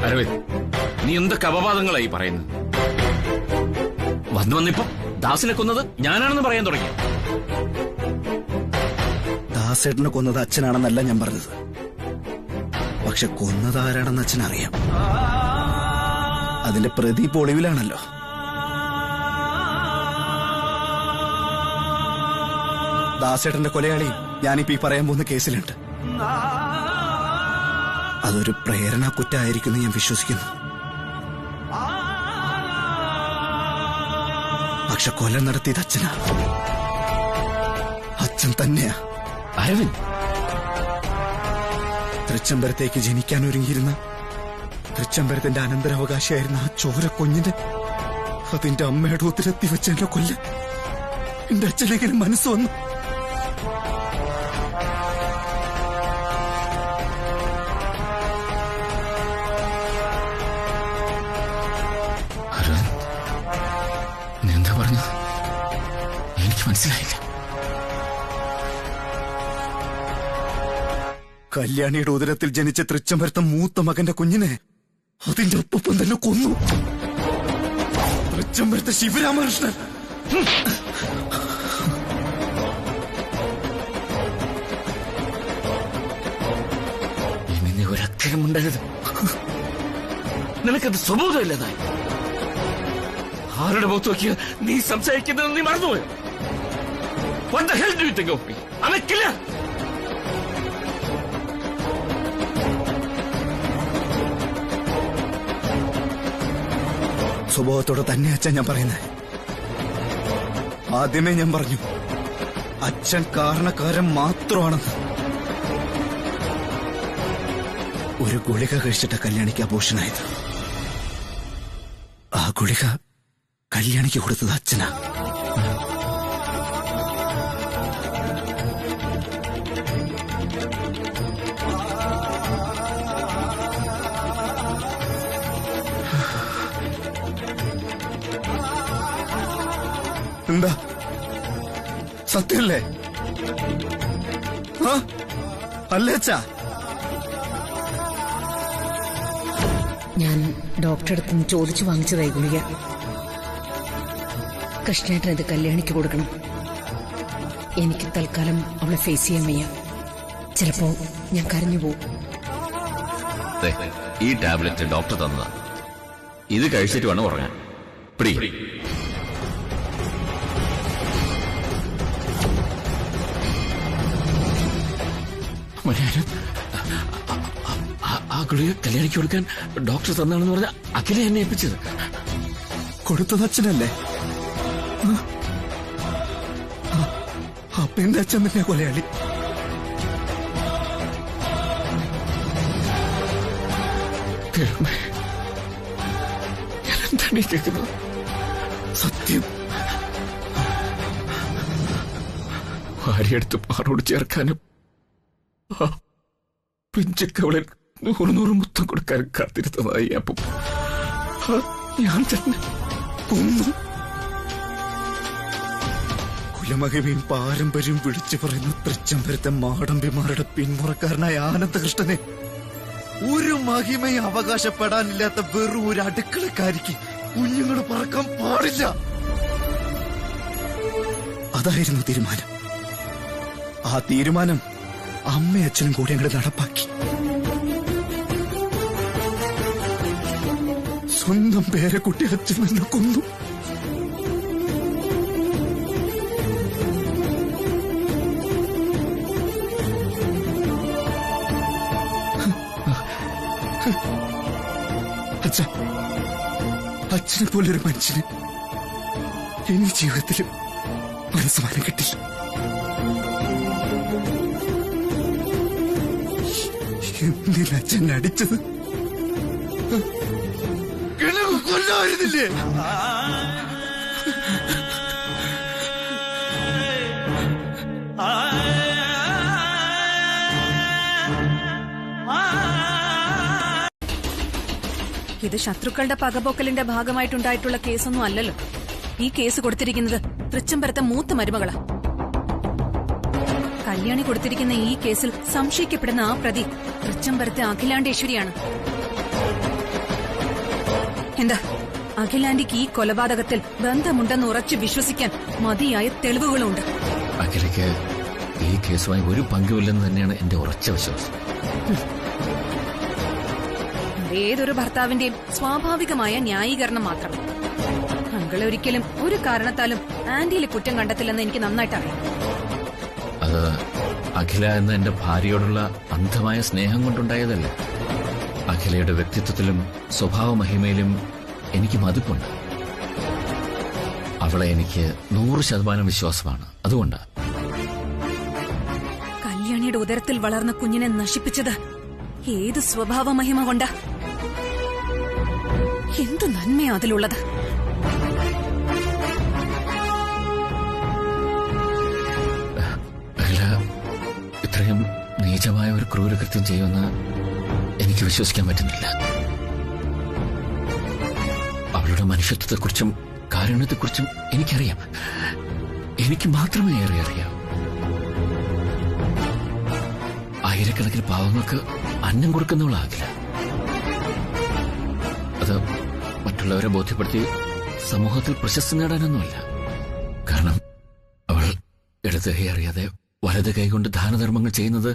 അരവിന്ദ്, നീ എന്തൊക്കെ അപവാദങ്ങളായി പറയുന്നത്? വന്നിപ്പോ ദാസിനെ കൊന്നത് ഞാനാണെന്ന് പറയാൻ തുടങ്ങി. ദാസേട്ടനെ കൊന്നത് അച്ഛനാണെന്നല്ല ഞാൻ പറഞ്ഞത്. പക്ഷെ കൊന്നത് ആരാണെന്ന് അച്ഛനറിയാം. അതിന്റെ പ്രതി ഒളിവിലാണല്ലോ. ദാസേട്ടന്റെ കൊലയാളി ഞാനിപ്പോ ഈ പറയാൻ പോകുന്ന കേസിലുണ്ട്. അതൊരു പ്രേരണാ കുറ്റമായിരിക്കുമെന്ന് ഞാൻ വിശ്വസിക്കുന്നു. പക്ഷെ കൊല നടത്തിയത് അച്ഛനാ. അച്ഛൻ തന്നെയാ. അരവിന്ദ്, തൃച്ചംബരത്തേക്ക് ജനിക്കാൻ ഒരുങ്ങിയിരുന്ന തൃച്ചംബരത്തിന്റെ അനന്തരാവകാശിയായിരുന്ന ആ ചോര കുഞ്ഞിനെ അതിന്റെ അമ്മയുടെ ഒത്തിരെത്തി വെച്ച് എന്നെ കൊല്ലാൻ എന്റെ അച്ഛനെങ്കിലും മനസ്സ് വന്നു. നീ എന്താ പറഞ്ഞത്? എനിക്ക് മനസ്സിലായില്ല. കല്യാണിയുടെ ഉദരത്തിൽ ജനിച്ച തൃച്ചംബരത്തെ മൂത്ത മകന്റെ കുഞ്ഞിനെ അതിന്റെ ഒപ്പം തന്നെ കൊന്നു. തൃച്ചംബരത്തെ ശിവരാമകൃഷ്ണൻ. ഇനി നീ ഒരക്ഷരം ഉണ്ടായത്. നിനക്കത് സ്വബോധമില്ലതായി. ആരുടെ മുഖത്ത് നോക്കിയ നീ സംസാരിക്കുന്നത് നീ മറന്നുപോയോ? What the hell do you think of me? I'm a killer. സ്വഭാവത്തോടെ തന്നെ അച്ഛൻ ഞാൻ പറയുന്നത്. ആദ്യമേ ഞാൻ പറഞ്ഞു അച്ഛൻ കാരണക്കാരൻ മാത്രമാണെന്ന്. ഒരു ഗുളിക കഴിച്ചിട്ട് കല്യാണിക്ക് അബോഷനായത്. ആ ഗുളിക കല്യാണിക്ക് കൊടുത്തത് അച്ഛനാ. എന്താ സത്യമല്ലേ? അല്ലേ അച്ഛാ? ഞാൻ ഡോക്ടറെ അടുത്ത് ചോദിച്ചു വാങ്ങിച്ചതായി ഗുളിക. കൃഷ്ണേട്ടൻ ഇത് കല്യാണിക്ക് കൊടുക്കണം. എനിക്ക് തൽക്കാലം അവളെ ഫേസ് ചെയ്യാൻ വയ്യ. ചിലപ്പോ ഞാൻ കരഞ്ഞു പോകും. ഈ ടാബ്ലറ്റ് ഡോക്ടർ തന്നതാ. ഇത് കഴിച്ചിട്ട് വേണം ഉറങ്ങാൻ. ആ ഗുളിക കല്യാണിക്ക് കൊടുക്കാൻ ഡോക്ടർ തന്നാണെന്ന് പറഞ്ഞ അഖില എന്നെ ഏൽപ്പിച്ചത്. കൊടുത്തത് അച്ഛനല്ലേ? അപ്പൊ എന്റെ അച്ഛൻ തന്നെ കൊലയാളി. ഞാൻ എന്താണ് ഈ കേൾക്കുന്നത്? സത്യം. ഭാര്യയെടുത്ത് പാറോട് ചേർക്കാനും പിഞ്ചക്കവളിൽ 100 മുത്തം കൊടുക്കാൻ കാത്തിരുന്നതായി. അപ്പം ഞാൻ തന്നെ കൊന്നു. കുലമഹിമയും പാരമ്പര്യവും വിളിച്ചു പറയുന്ന തൃച്ചംബരത്തെ മാടമ്പിമാരുടെ പിന്മുറക്കാരനായ ആനന്ദകൃഷ്ണനെ ഒരു മഹിമയും അവകാശപ്പെടാനില്ലാത്ത വെറും ഒരു അടുക്കളക്കാരിക്ക് കുഞ്ഞുങ്ങൾ പറക്കാൻ പാടില്ല. അതായിരുന്നു തീരുമാനം. ആ തീരുമാനം അമ്മയും അച്ഛനും കൂടി അങ്ങോട്ട് നടപ്പാക്കി. സ്വന്തം പേരക്കുട്ടി അച്ഛൻ എന്നെ കൊന്നു. അച്ഛനെ പോലൊരു മനുഷ്യന് ഇനി ജീവിതത്തിലും മനസ്സമാനം കിട്ടില്ല. എന്തിനാ അച്ഛൻ അടിച്ചത്? കൊല്ലായിരുന്നില്ലേ? ഇത് ശത്രുക്കളുടെ പകപോക്കലിന്റെ ഭാഗമായിട്ടുണ്ടായിട്ടുള്ള കേസൊന്നും അല്ലല്ലോ. ഈ കേസ് കൊടുത്തിരിക്കുന്നത് തൃച്ചംബരത്തെ മൂത്ത മരുമകളാ. കല്യാണി കൊടുത്തിരിക്കുന്ന ഈ കേസിൽ സംശയിക്കപ്പെടുന്ന ആ പ്രതി തൃച്ചംബരത്തെ അഖിലാണ്ടേശ്വരിയാണ്. എന്താ അഖിലാന്റിക്ക് ഈ കൊലപാതകത്തിൽ ബന്ധമുണ്ടെന്ന് ഉറച്ചു വിശ്വസിക്കാൻ മതിയായ തെളിവുകളുണ്ട്. അഖിലയ്ക്ക് ഈ കേസുമായി ഒരു പങ്കുമില്ലെന്ന് തന്നെയാണ് എന്റെ ഉറച്ച വിശ്വാസം. ഏതൊരു ഭർത്താവിന്റെയും സ്വാഭാവികമായ ന്യായീകരണം മാത്രം. അങ്കിൾ ഒരിക്കലും ഒരു കാരണത്താലും ആന്റിയിലെ കുറ്റം കണ്ടെത്തില്ലെന്ന് എനിക്ക് നന്നായിട്ട് അറിയാം. അത് അഖില എന്ന എന്റെ ഭാര്യയോടുള്ള അന്ധമായ സ്നേഹം കൊണ്ടുണ്ടായതല്ല. അഖിലയുടെ വ്യക്തിത്വത്തിലും സ്വഭാവ മഹിമയിലും എനിക്ക് മതിപ്പുണ്ട്. അവളെ എനിക്ക് 100% വിശ്വാസമാണ്. അതുകൊണ്ട് കല്യാണിയുടെ ഉദരത്തിൽ വളർന്ന കുഞ്ഞിനെ നശിപ്പിച്ചത് ഏത് സ്വഭാവ മഹിമ കൊണ്ടാ? എന്തു നന്മയാ അതിലുള്ളത്? അഖില ഇത്രയും നീചമായ ഒരു ക്രൂരകൃത്യം ചെയ്യുമെന്ന് എനിക്ക് വിശ്വസിക്കാൻ പറ്റുന്നില്ല. അവളുടെ മനുഷ്യത്വത്തെക്കുറിച്ചും കാരുണ്യത്തെക്കുറിച്ചും എനിക്കറിയാം. എനിക്ക് മാത്രമേ ഏറെ അറിയാവൂ. ആയിരക്കണക്കിന് പാവങ്ങൾക്ക് അന്നം കൊടുക്കുന്നവളാകില്ല. അത് മറ്റുള്ളവരെ ബോധ്യപ്പെടുത്തി സമൂഹത്തിൽ പ്രശസ്തി നേടാനൊന്നുമല്ല. കാരണം അവൾ ഇടത് കൈ അറിയാതെ വലത് കൈകൊണ്ട് ദാനധർമ്മങ്ങൾ ചെയ്യുന്നത്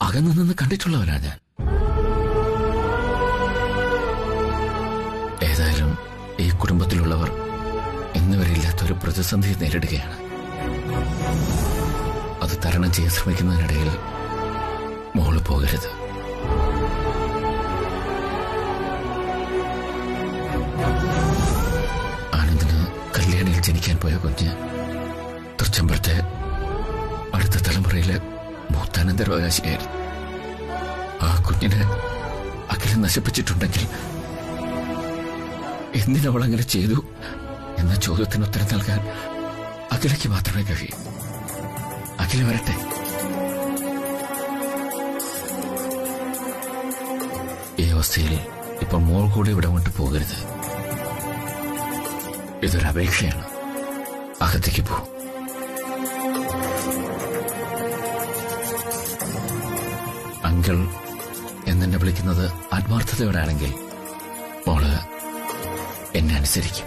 അകന്നു നിന്ന് കണ്ടിട്ടുള്ളവനാ ഞാൻ. ഏതായാലും ഈ കുടുംബത്തിലുള്ളവർ ഇന്നുവരെ ഇല്ലാത്തൊരു പ്രതിസന്ധി നേരിടുകയാണ്. അത് തരണം ചെയ്യാൻ ശ്രമിക്കുന്നതിനിടയിൽ മോള് പോകരുത്. ആനന്ദിന് കല്യാണിയിൽ ജനിക്കാൻ പോയ കുഞ്ഞ് തൃച്ചംബരത്തെ അടുത്ത തലമുറയിലെ മൂത്താനന്തരാവകാശിയായിരുന്നു. ആ കുഞ്ഞിനെ അഖില നശിപ്പിച്ചിട്ടുണ്ടെങ്കിൽ എന്തിനവൾ അങ്ങനെ ചെയ്തു എന്ന ചോദ്യത്തിന് ഉത്തരം നൽകാൻ അഖിലയ്ക്ക് മാത്രമേ കഴിയൂ. അഖില വരട്ടെ. ഈ അവസ്ഥയിൽ ഇപ്പോൾ മോൾ കൂടി ഇവിടെ കൊണ്ട് പോകരുത്. ഇതൊരു അപേക്ഷയാണ്. അകത്തേക്ക് പോ. അങ്കിൾ എന്നെ വിളിക്കുന്നത് ആത്മാർത്ഥതയോടാണെങ്കിൽ മോള് എന്നെ അനുസരിക്കും.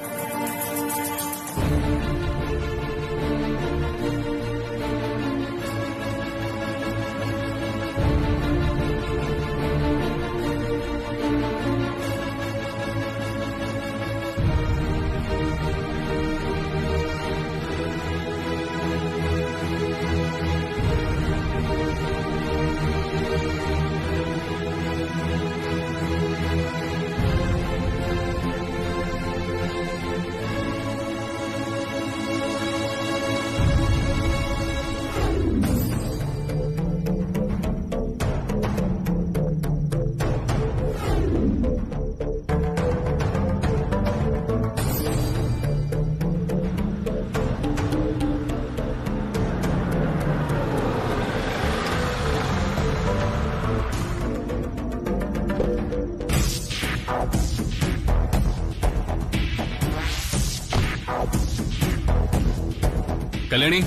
കല്യാണി,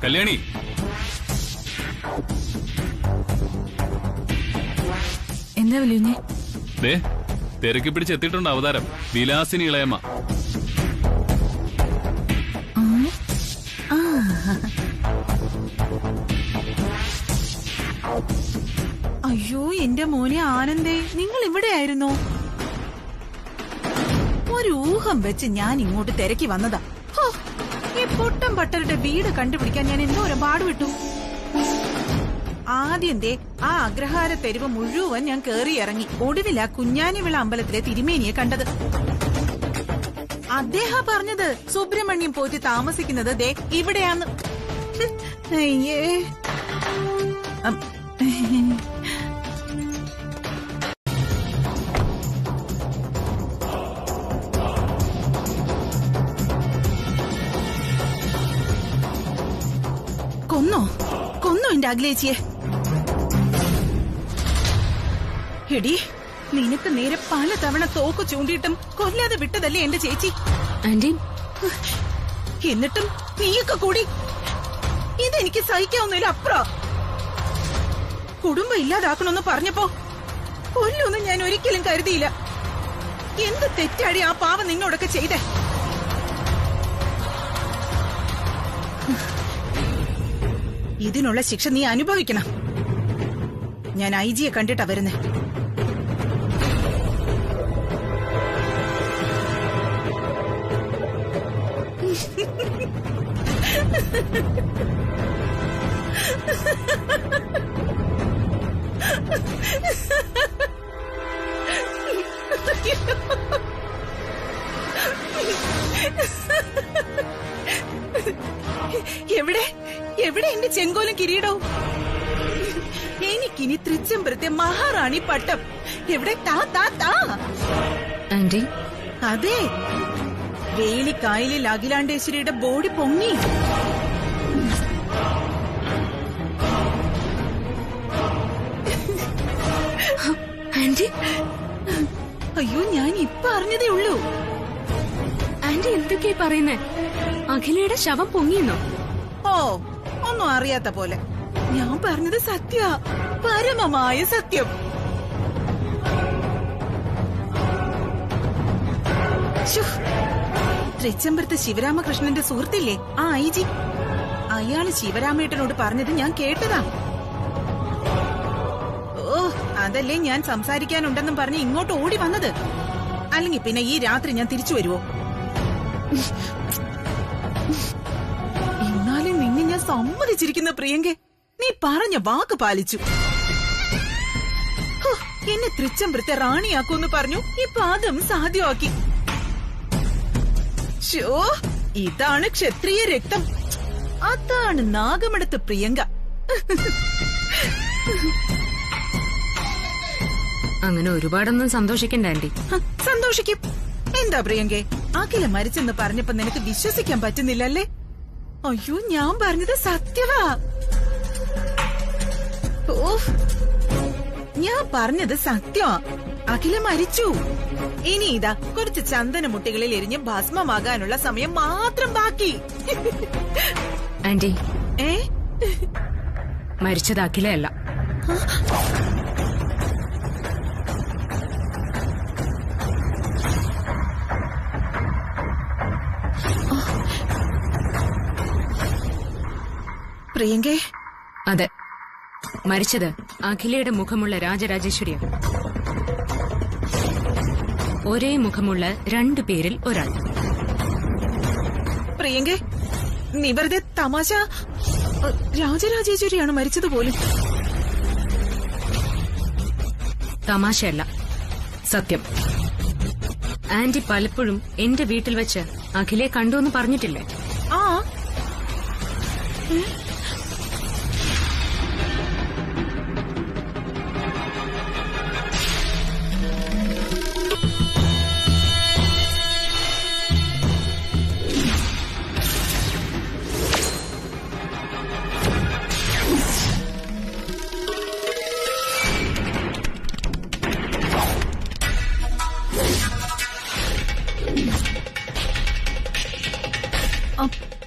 കല്യാണി, എന്താ വിളിഞ്ഞേ? ദേ തിരക്കി പിടിച്ചെത്തിയിട്ടുണ്ട് അവതാരം. വിലാസിനി ഇളയമ്മ. അയ്യോ എന്റെ മോനെ ആനന്ദേ, നിങ്ങൾ ഇവിടെയായിരുന്നോ? ഒരു ഊഹം വെച്ച് ഞാൻ ഇങ്ങോട്ട് തിരക്കി വന്നതാ. ഈ പൊട്ടം പട്ടരുടെ വീട് കണ്ടുപിടിക്കാൻ ഞാൻ എന്തോരം പാടുവിട്ടു. ആദ്യം ദേ ആ അഗ്രഹാര തെരുവ് മുഴുവൻ ഞാൻ കേറി ഇറങ്ങി. ഒടുവില കുഞ്ഞാനിവിള അമ്പലത്തിലെ തിരുമേനിയെ കണ്ടത്. അദ്ദേഹം പറഞ്ഞത് സുബ്രഹ്മണ്യം പോയിട്ട് താമസിക്കുന്നത് ദേ ഇവിടെയാന്ന്. അയ്യേ, കൊന്നോ എന്റെ അഖിലേച്ചിയെ. എടി, നിനക്ക് നേരെ പല തവണ തോക്ക് ചൂണ്ടിയിട്ടും കൊല്ലാതെ വിട്ടതല്ലേ എന്റെ ചേച്ചി. ആന്റി, എന്നിട്ടും നീയൊക്കെ കൂടി ഇതെനിക്ക് സഹിക്കാവുന്നതിൽ അപ്പുറം. കുടുംബം ഇല്ലാതാക്കണമെന്ന് പറഞ്ഞപ്പോ കൊല്ലൊന്നും ഞാൻ ഒരിക്കലും കരുതിയില്ല. എന്ത് തെറ്റാടി ആ പാവം നിന്നോടൊക്കെ ചെയ്തേ. ഇതിനുള്ള ശിക്ഷ നീ അനുഭവിക്കണം. ഞാൻ ഐജിയെ കണ്ടിട്ടാ വരുന്നേ. എവിടെ എവിടെ എന്റെ ചെങ്കോലും കിരീടവും? എനിക്കിനി തൃച്ചംബരത്തെ മഹാറാണി പട്ടം. എവിടെ? താ താ താ. ആന്റി, അതെ, വേലിക്കായലിൽ അഖിലാണ്ടേശ്വരിയുടെ ബോഡി പൊങ്ങി. ആന്റി, അയ്യോ, ഞാൻ ഇപ്പൊ അറിഞ്ഞതേ ഉള്ളൂ. ആന്റി എന്തൊക്കെയാ പറയുന്നേ? അഖിലയുടെ ശവം പൊങ്ങിയെന്നോ? ഓ, ഒന്നും അറിയാത്ത പോലെ. ഞാൻ പറഞ്ഞത് സത്യ, പരമമായ സത്യം. ശ്ശോ, തൃച്ചംബരത്ത് ശിവരാമകൃഷ്ണന്റെ സുഹൃത്തില്ലേ ആ ഐജി, അയാള് ശിവരാമേട്ടനോട് പറഞ്ഞത് ഞാൻ കേട്ടതാ. ഓ, അതല്ലേ ഞാൻ സംസാരിക്കാനുണ്ടെന്നും പറഞ്ഞ് ഇങ്ങോട്ട് ഓടി വന്നത്. അല്ലെങ്കിൽ പിന്നെ ഈ രാത്രി ഞാൻ തിരിച്ചു വരുവോ? എന്നാലും നിന്നെ ഞാൻ സമ്മതിച്ചിരിക്കുന്ന പ്രിയങ്കെ, നീ പറഞ്ഞ വാക്ക് പാലിച്ചു. ഹോ, എന്നെ തൃച്ചംബരത്തെ റാണിയാക്കൂന്ന് പറഞ്ഞു, ഇപ്പൊ അതും സാധ്യമാക്കി. ഷോ, ഇതാണ് ക്ഷത്രിയ രക്തം, അതാണ് നാഗമടത്ത് പ്രിയങ്ക. അങ്ങനെ ഒരുപാടൊന്നും സന്തോഷിക്കണ്ട ആന്റി. സന്തോഷിക്കും. എന്താ പ്രിയങ്കെ, അഖില മരിച്ചെന്ന് പറഞ്ഞപ്പോ നിനക്ക് വിശ്വസിക്കാൻ പറ്റുന്നില്ലല്ലേ? അയ്യോ, ഞാൻ പറഞ്ഞത് സത്യവാ. ഓ, ഞാൻ പറഞ്ഞത് സത്യമാ. അഖില മരിച്ചു. ഇനി ഇതാ കുറച്ച് ചന്ദനമുട്ടികളിൽ എരിഞ്ഞ് ഭസ്മമാകാനുള്ള സമയം മാത്രം ബാക്കി. ആന്റി, ഏ, മരിച്ചത് അഖിലയല്ല. പ്രിയങ്കെ, അതെ, മരിച്ചത് അഖിലയുടെ മുഖമുള്ള രാജരാജേശ്വരിയാണ്. ഒരേ മുഖമുള്ള 2 പേരിൽ ഒരാൾ. പ്രിയങ്കെ, നീ വെറുതെ തമാശ. രാജരാജേശ്വരിയാണ് മരിച്ചത് പോലും. തമാശയല്ല, സത്യം. ആന്റി പലപ്പോഴും എന്റെ വീട്ടിൽ വെച്ച് അഖിലെ കണ്ടുവെന്ന് പറഞ്ഞിട്ടില്ലേ? ആ,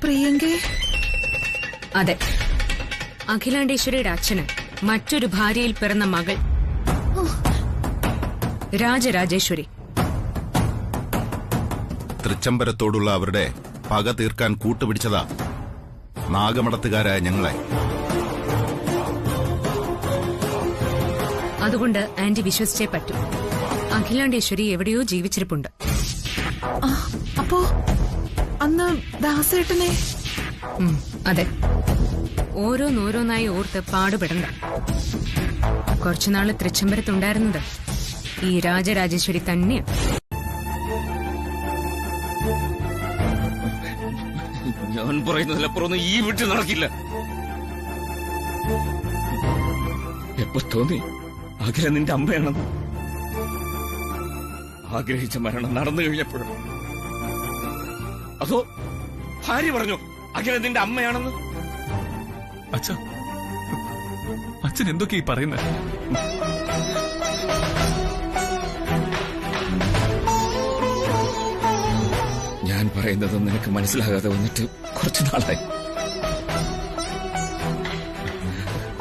പ്രിയങ്കെ, അതെ, അഖിലാണ്ടേശ്വരിയുടെ അച്ഛന് മറ്റൊരു ഭാര്യയിൽ പിറന്ന മകൾ രാജരാജേശ്വരി. തൃച്ചംബരത്തോടുള്ള അവരുടെ പക തീർക്കാൻ കൂട്ടുപിടിച്ചതാ നാഗമടത്തുകാരായ ഞങ്ങളെ. അതുകൊണ്ട് ആന്റി വിശ്വസിച്ചേ പറ്റൂ. അഖിലാണ്ടേശ്വരി എവിടെയോ ജീവിച്ചിരിപ്പുണ്ട്. അപ്പോ അന്ന് ദാസേട്ടനെ? അതെ, ഓരോന്നോരോന്നായി ഓർത്ത് പാടുപെടണ്ട. കുറച്ചുനാള് തൃച്ചംബരത്തുണ്ടായിരുന്നത് ഈ രാജരാജേശ്വരി തന്നെയാണ്. ഞാൻ പറയുന്നതിലപ്പുറമൊന്നും ഈ വീട്ടിൽ നടക്കില്ല. എപ്പോ തോന്നി അഖില നിന്റെ അമ്മയാണെന്ന്? ആഗ്രഹിച്ച മരണം നടന്നു കഴിഞ്ഞപ്പോഴും. അതോ ഭാര്യ പറഞ്ഞു അഖില നിന്റെ അമ്മയാണെന്ന്? അച്ഛൻ എന്തൊക്കെയാ പറയുന്നത്? ഞാൻ പറയുന്നത് നിനക്ക് മനസ്സിലാകാതെ വന്നിട്ട് കുറച്ചു നാളായി.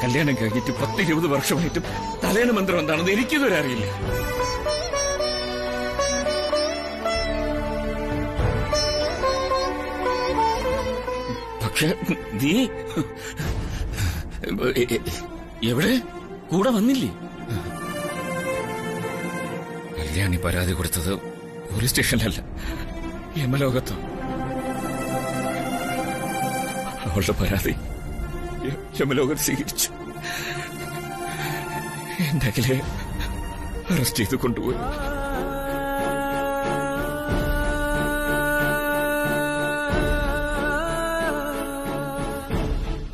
കല്യാണം കഴിഞ്ഞിട്ട് 10-20 വർഷമായിട്ടും തലേണ മന്ത്രം എന്താണെന്ന് എനിക്കിതുവരെ അറിയില്ല. പക്ഷെ നീ എവിടെ കൂടെ വന്നില്ലേ? കല്യാണി പരാതി കൊടുത്തത് പോലീസ് സ്റ്റേഷനിലല്ല, യമലോകത്ത്. അവളുടെ പരാതി യമലോകം സ്വീകരിച്ചു. എന്റെ അഖിലെ അറസ്റ്റ് ചെയ്ത് കൊണ്ടുപോയി.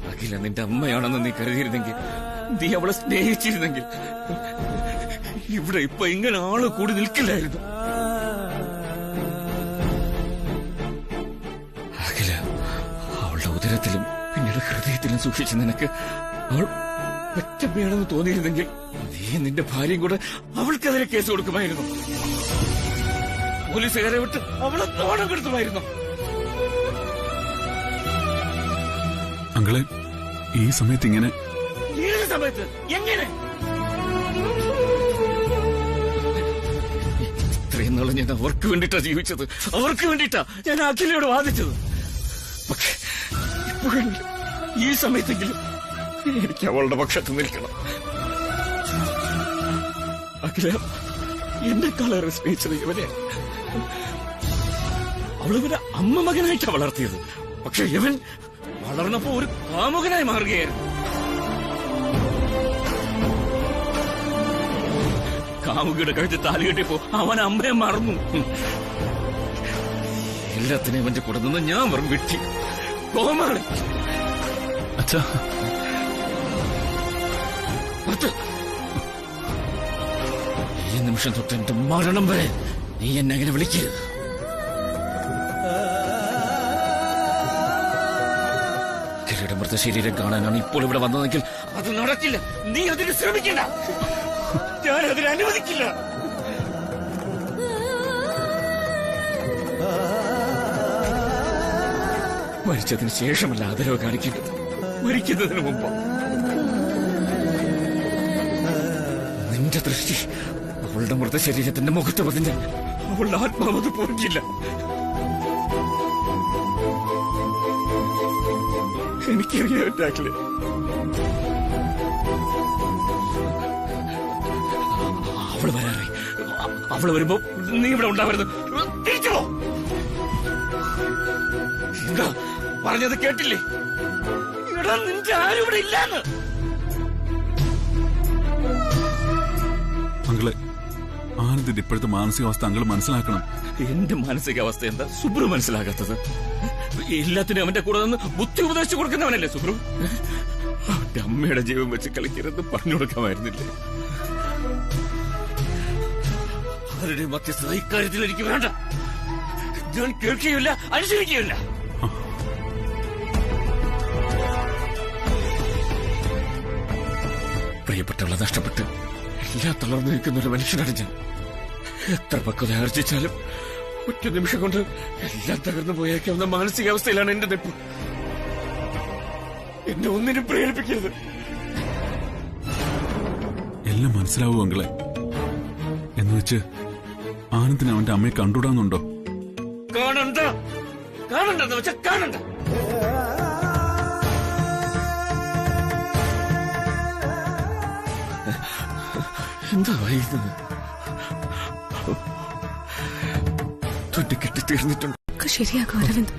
അഖില നിന്റെ അമ്മയാണെന്ന് നീ കരുതിയിരുന്നെങ്കിൽ, നീ അവളെ സ്നേഹിച്ചിരുന്നെങ്കിൽ ഇവിടെ ഇപ്പൊ ഇങ്ങനെ ആള് കൂടി നിൽക്കില്ലായിരുന്നു. അഖില അവളുടെ ഉദരത്തിലും പിന്നീട് ഹൃദയത്തിലും സൂക്ഷിച്ച് നിനക്ക് അവൾ ഒറ്റമ്മയാണെന്ന് തോന്നിയിരുന്നെങ്കിൽ നീ നിന്റെ ഭാര്യയും കൂടെ അവൾക്കെതിരെ കേസ് കൊടുക്കുമായിരുന്നു. പോലീസുകാരെ വിട്ട് അവളെ തോണം കെടുത്തുമായിരുന്നു. അങ്കിളെ, ഈ സമയത്ത് ഇങ്ങനെ ഏത് സമയത്ത് എങ്ങനെ? ഇത്രയും നാളെ ഞാൻ അവർക്ക് വേണ്ടിയിട്ടാ ജീവിച്ചത്, അവർക്ക് വേണ്ടിയിട്ടാ ഞാൻ അഖിലയോട് വാദിച്ചത്. പക്ഷെ ഇപ്പോഴെങ്കിലും ഈ സമയത്തെങ്കിലും എനിക്ക് അവളുടെ പക്ഷത്ത് നിൽക്കണം. അഖില എന്നെക്കാളേറെ സ്നേഹിച്ചത് ഇവനെ. അവളിവനെ അമ്മ മകനായിട്ടാ വളർത്തിയത്. പക്ഷെ ഇവൻ വളർന്നപ്പോ ഒരു കാമുകനായി മാറുകയായിരുന്നു. കാമുകിയുടെ കഴുത്ത് താലി കെട്ടിയപ്പോ അവൻ അമ്മയെ മറന്നു. എല്ലാത്തിനെയും അവന്റെ കൂടെ നിന്ന് ഞാൻ വെറും വിട്ടി കോമാണ്. അച്ഛാ, ഈ നിമിഷം തൊട്ട് എന്റെ മരണം വരെ നീ എന്നെ അങ്ങനെ വിളിക്കരുത്. കിരീട മൃതശരീരം കാണാനാണ് ഇപ്പോൾ ഇവിടെ വന്നതെങ്കിൽ അത് നടക്കില്ല. നീ അതിന് ശ്രമിക്കണ്ട. ഞാൻ അതിന് അനുവദിക്കില്ല. മരിച്ചതിന് ശേഷമല്ല ആദരവ് കാണിക്കേണ്ടത്, മരിക്കുന്നതിന് മുമ്പ്. നിന്റെ ദൃഷ്ടി അവളുടെ മൃതശരീരത്തിന്റെ മുഖത്ത് പതിഞ്ഞ അവളുടെ ആത്മാവത് പോകില്ല. എനിക്കറിയാവില്ല. അവള് വരാറായി. അവള് വരുമ്പോ നീ ഇവിടെ ഉണ്ടാവരുത്. തിരിച്ചോ? എന്താ പറഞ്ഞത് കേട്ടില്ലേ? ഇവിടെ നിന്റെ ആരും ഇവിടെ ഇല്ലാന്ന്. അങ്കിളെ, ആനന്ദിന്റെ ഇപ്പോഴത്തെ മാനസികാവസ്ഥ അങ്കിൾ മനസ്സിലാക്കണം. എന്റെ മാനസികാവസ്ഥ എന്താ സുബ്രു മനസ്സിലാകാത്തത്? എല്ലാത്തിനും അവന്റെ കൂടെ നിന്ന് ബുദ്ധി ഉപദേശിച്ചു കൊടുക്കുന്നവനല്ലേ സുബ്രു? അവന്റെ അമ്മയുടെ ജീവൻ വെച്ച് കളിക്കരുത് പറഞ്ഞു കൊടുക്കാമായിരുന്നില്ലേ? ആരുടെയും മധ്യസ്ഥത ഇക്കാര്യത്തിൽ എനിക്ക് വേണ്ട. ഞാൻ കേൾക്കുകയില്ല, അനുസരിക്കുകയില്ല. പ്രിയപ്പെട്ടവളെ നഷ്ടപ്പെട്ട് എല്ലാം തളർന്നു നിൽക്കുന്ന ഒരു മനുഷ്യനാണ് ഞാൻ. എത്ര പക്വത ആർജിച്ചാലും ഒറ്റ നിമിഷം കൊണ്ട് എല്ലാം തകർന്നു പോയേക്കാവുന്ന മാനസികാവസ്ഥയിലാണ് എന്റെ നിപ്പ്. എന്നെ ഒന്നിനും പ്രേരിപ്പിക്കരുത്. എല്ലാം മനസ്സിലാവൂ അങ്കിളെ. എന്നുവെച്ച് ആനന്ദിന് അവന്റെ അമ്മയെ കണ്ടുകൂടാന്നുണ്ടോ? കാണണ്ട, കാണണ്ടെന്ന് വെച്ചാ കാണണ്ട. എന്താ വൈകുന്നത്? തൊട്ടിക്കെട്ടി തീർന്നിട്ടുണ്ട്. ശരിയാകും അരവിന്ദ്.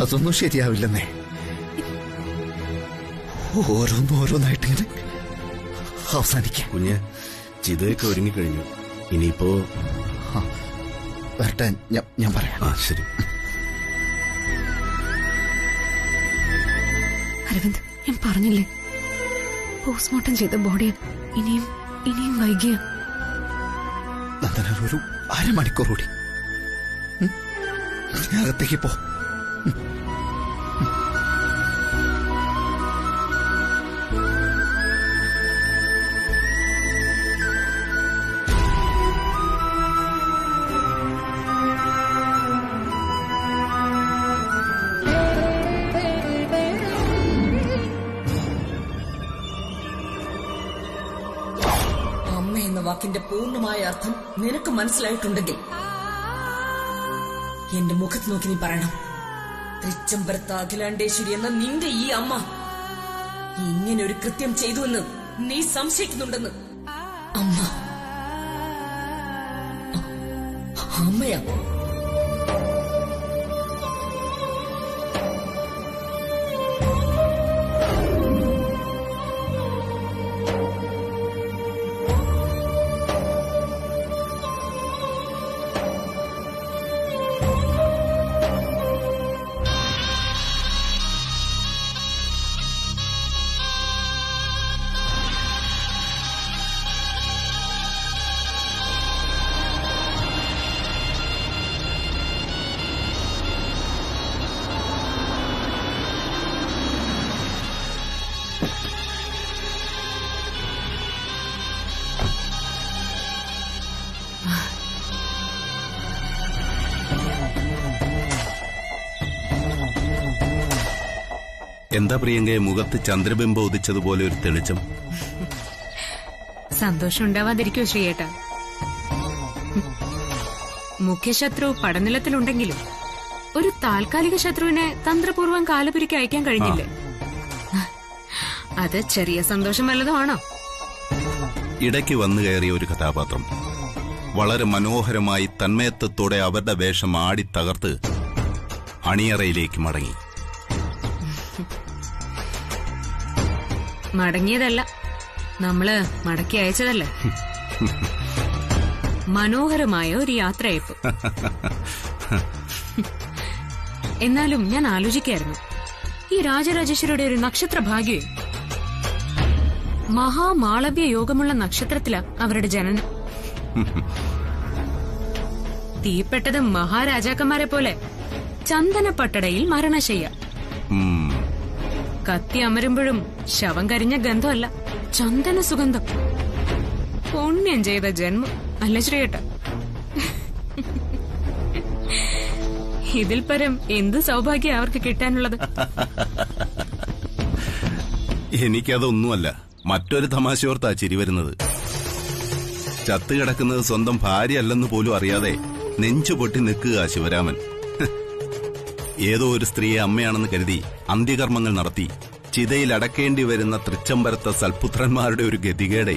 അതൊന്നും ശരിയാവില്ലെന്നേ. ഓരോന്നായിട്ട് ഇങ്ങനെ അവസാനിക്കാം. കുഞ്ഞ്, ചിതയൊക്കെ ഒരുങ്ങിക്കഴിഞ്ഞു. ഇനിയിപ്പോ വരട്ടെ, ഞാൻ പറയാം. ശരി. അരവിന്ദ്, ഞാൻ പറഞ്ഞില്ലേ, പോസ്റ്റ്മോർട്ടം ചെയ്ത ബോഡി ഇനിയും വൈകിയ. നന്ദന, ഒരു അരമണിക്കൂർ കൂടി അകത്തേക്ക് പോ. വാക്കിന്റെ പൂർണ്ണമായ അർത്ഥം നിനക്ക് മനസ്സിലായിട്ടുണ്ടെങ്കിൽ എന്റെ മുഖത്ത് നോക്കി നീ പറയണം, തൃച്ചംബരത്ത് അഖിലാണ്ടേശ്വരി എന്ന നിന്റെ ഈ അമ്മ ഇങ്ങനെ ഒരു കൃത്യം ചെയ്തുവെന്ന് നീ സംശയിക്കുന്നുണ്ടെന്ന്. അമ്മ അമ്മയാ? എന്താ പ്രിയങ്കയെ മുഖത്ത് ചന്ദ്രബിംബം ഉദിച്ചതുപോലെ ഒരു തെളിച്ചം? സന്തോഷം ഉണ്ടാവാതിരിക്കോ ശ്രീയേട്ട? മുഖ്യശത്രു പടനിലത്തിലുണ്ടെങ്കിലും ഒരു താൽക്കാലിക ശത്രുവിനെ തന്ത്രപൂർവ്വം കാലുപിരിക്ക് അയക്കാൻ കഴിഞ്ഞില്ലേ? അത് ചെറിയ സന്തോഷം വല്ലതുമാണോ? ഇടയ്ക്ക് വന്നു കയറിയ ഒരു കഥാപാത്രം വളരെ മനോഹരമായി തന്മയത്വത്തോടെ അവരുടെ വേഷം ആടി തകർത്ത് അണിയറയിലേക്ക് മടങ്ങി. മടങ്ങിയതല്ല, നമ്മള് മടക്കി അയച്ചതല്ലേ. മനോഹരമായ ഒരു യാത്രയപ്പ്. എന്നാലും ഞാൻ ആലോചിക്കായിരുന്നു, ഈ രാജരാജേശ്വരിയുടെ ഒരു നക്ഷത്ര ഭാഗ്യേ. മഹാമാളവ്യ യോഗമുള്ള നക്ഷത്രത്തിലാ അവരുടെ ജനനം. തീപ്പെട്ടത് മഹാരാജാക്കന്മാരെ പോലെ ചന്ദനപ്പട്ടടയിൽ മരണശയ്യ. കത്തി അമരുമ്പോഴും ശവം കരിഞ്ഞ ഗന്ധമല്ല, ചന്ദന സുഗന്ധം. പുണ്യം ചെയ്ത ജന്മം അല്ല ശ്രീയേട്ട? ഇതിൽ പരം എന്ത് സൗഭാഗ്യം അവർക്ക് കിട്ടാനുള്ളത്? എനിക്കതൊന്നുമല്ല, മറ്റൊരു തമാശയോർത്താ ചിരി വരുന്നത്. ചത്തുകിടക്കുന്നത് സ്വന്തം ഭാര്യ അല്ലെന്ന് പോലും അറിയാതെ നെഞ്ചു പൊട്ടി നിൽക്കുക ശിവരാമൻ. ഏതോ ഒരു സ്ത്രീയെ അമ്മയാണെന്ന് കരുതി അന്ത്യകർമ്മങ്ങൾ നടത്തി ചിതയിൽ അടക്കേണ്ടി വരുന്ന തൃച്ചംബരത്തെ സൽപുത്രന്മാരുടെ ഒരു ഗതികേടെ.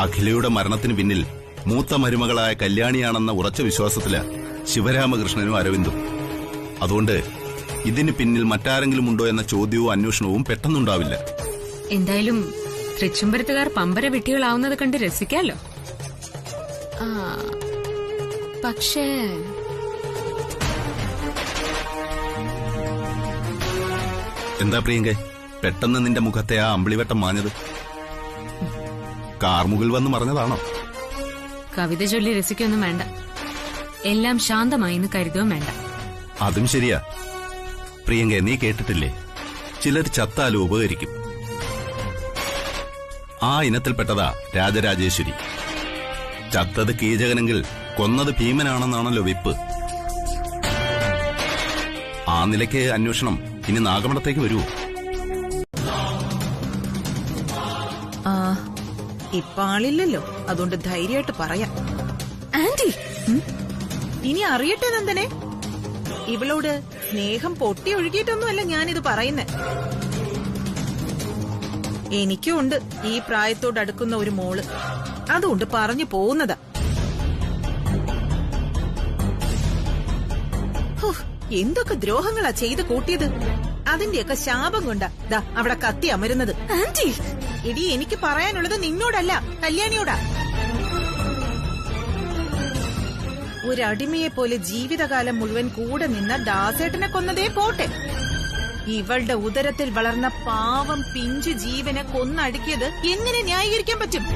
അഖിലയുടെ മരണത്തിന് പിന്നിൽ മൂത്ത മരുമകളായ കല്യാണിയാണെന്ന ഉറച്ച വിശ്വാസത്തില് ശിവരാമകൃഷ്ണനും അരവിന്ദും. അതുകൊണ്ട് ഇതിന് പിന്നിൽ മറ്റാരെങ്കിലും ഉണ്ടോ എന്ന ചോദ്യവും അന്വേഷണവും പെട്ടെന്നുണ്ടാവില്ല. എന്തായാലും തൃച്ചംബരത്തുകാർ പമ്പര വിട്ടികളാവുന്നത് കണ്ട് രസിക്കാലോ. പക്ഷേ എന്താ പ്രിയങ്കെ പെട്ടെന്ന് നിന്റെ മുഖത്തെ ആ അമ്പിളിവട്ടം മാഞ്ഞത്? കാർമുകിൽ വന്ന് മറഞ്ഞതാണോ? കവിത ചൊല്ലി രസിക്കൊന്നും വേണ്ട, എല്ലാം ശാന്തമായി എന്ന് കരുതുകയും വേണ്ട. അതും ശരിയാ പ്രിയങ്കെ, നീ കേട്ടിട്ടില്ലേ, ചിലർ ചത്താലും ഉപകരിക്കും. ആ ഇനത്തിൽപ്പെട്ടതാ രാജരാജേശ്വരി. ചത്തത് കീചകനെങ്കിൽ കൊന്നത് ഭീമനാണെന്നാണല്ലോ വിപ്പ്. ആ നിലയ്ക്ക് അന്വേഷണം ഇനി നാഗമഠത്തേക്ക് വരുമോ? ഇപ്പൊ ആളില്ലല്ലോ, അതുകൊണ്ട് ധൈര്യമായിട്ട് പറയാം. ആന്റി, ഇനി അറിയട്ടെ നന്ദനെ, ഇവളോട് സ്നേഹം പൊട്ടി ഒഴുകിയിട്ടൊന്നുമല്ല ഞാനിത് പറയുന്നേ. എനിക്കും ഉണ്ട് ഈ പ്രായത്തോടടുക്കുന്ന ഒരു മോള്, അതുകൊണ്ട് പറഞ്ഞു പോകുന്നതാ. എന്തൊക്കെ ദ്രോഹങ്ങളാ ചെയ്ത് കൂട്ടിയത്. അതിന്റെയൊക്കെ ശാപം കൊണ്ടാ ദാ അവിടെ കത്തി അമരുന്നത്. ആന്റി, എടി എനിക്ക് പറയാനുള്ളത് നിന്നോടല്ല, കല്യാണിയോടാ. ഒരടിമയെ പോലെ ജീവിതകാലം മുഴുവൻ കൂടെ നിന്ന ദാസേട്ടനെ കൊന്നതേ പോട്ടെ, ഇവളുടെ ഉദരത്തിൽ വളർന്ന പാവം പിഞ്ചു ജീവനെ കൊന്നടുക്കിയത് എങ്ങനെ ന്യായീകരിക്കാൻ പറ്റും?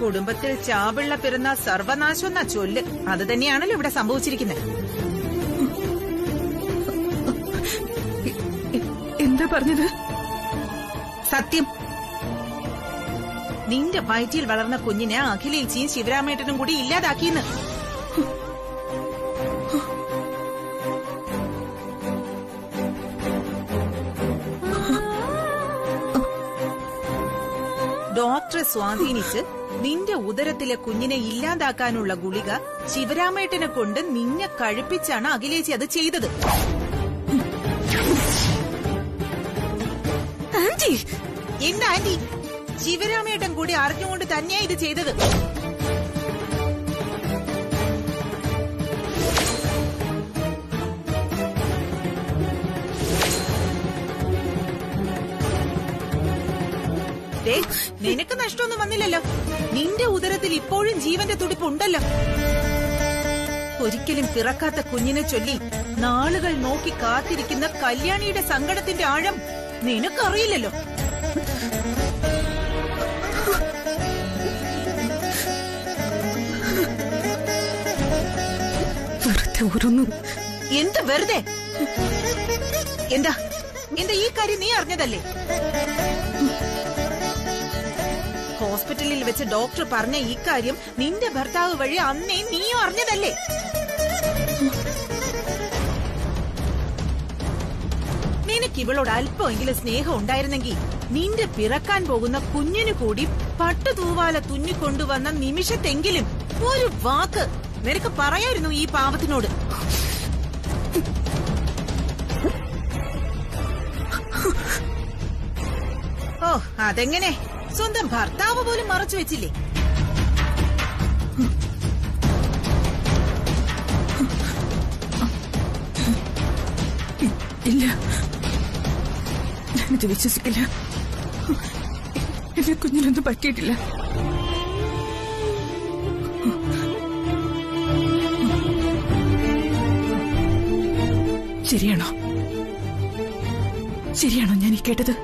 കുടുംബത്തിൽ ചാപിള്ള പിറന്ന സർവനാശം എന്നാ ചൊല്ല്. അത് തന്നെയാണല്ലോ ഇവിടെ സംഭവിച്ചിരിക്കുന്നത്. എന്താ പറഞ്ഞത്? സത്യം. നിന്റെ വയറ്റിൽ വളർന്ന കുഞ്ഞിനെ അഖിലേച്ചിയും ശിവരാമേട്ടനും കൂടി ഇല്ലാതാക്കിയെന്ന്. ഡോക്ടറെ സ്വാധീനിച്ച് നിന്റെ ഉദരത്തിലെ കുഞ്ഞിനെ ഇല്ലാതാക്കാനുള്ള ഗുളിക ശിവരാമേട്ടനെ കൊണ്ട് നിന്നെ കഴിപ്പിച്ചാണ് അഖിലേച്ചി അത് ചെയ്തത്. എന്താ ആന്റി? ശിവരാമേട്ടൻ കൂടി അറിഞ്ഞുകൊണ്ട് തന്നെയാ ഇത് ചെയ്തത്. നിനക്ക് നഷ്ടമൊന്നും വന്നില്ലല്ലോ. നിന്റെ ഉദരത്തിൽ ഇപ്പോഴും ജീവന്റെ തുടിപ്പുണ്ടല്ലോ. ഒരിക്കലും പിറക്കാത്ത കുഞ്ഞിനെ ചൊല്ലി നാളുകൾ നോക്കി കാത്തിരിക്കുന്ന കല്യാണിയുടെ സങ്കടത്തിന്റെ ആഴം നിനക്കറിയില്ലല്ലോ. എന്താ വെറുതെ? എന്താ ഈ കാര്യം നീ അറിഞ്ഞതല്ലേ? ഹോസ്പിറ്റലിൽ വെച്ച് ഡോക്ടർ പറഞ്ഞ ഈ കാര്യം നിന്റെ ഭർത്താവ് വഴി അന്നേ നീയും അറിഞ്ഞതല്ലേ? നിനക്ക് ഇവളോട് അല്പമെങ്കിലും സ്നേഹം ഉണ്ടായിരുന്നെങ്കിൽ നിന്റെ പിറക്കാൻ പോകുന്ന കുഞ്ഞിനു കൂടി പട്ടുതൂവാല തുന്നിക്കൊണ്ടുവന്ന നിമിഷത്തെങ്കിലും ഒരു വാക്ക് നിനക്ക് പറയായിരുന്നു ഈ പാവത്തിനോട്. ഓ, അതെങ്ങനെ? സ്വന്തം ഭർത്താവ് പോലും മറച്ചു വെച്ചില്ലേ? ഇല്ല, ഞാനിത് വിശ്വസിക്കില്ല. എന്റെ കുഞ്ഞിനൊന്നും പറ്റിയിട്ടില്ല. ശരിയാണോ? ശരിയാണോ ഞാൻ ഈ കേട്ടത്?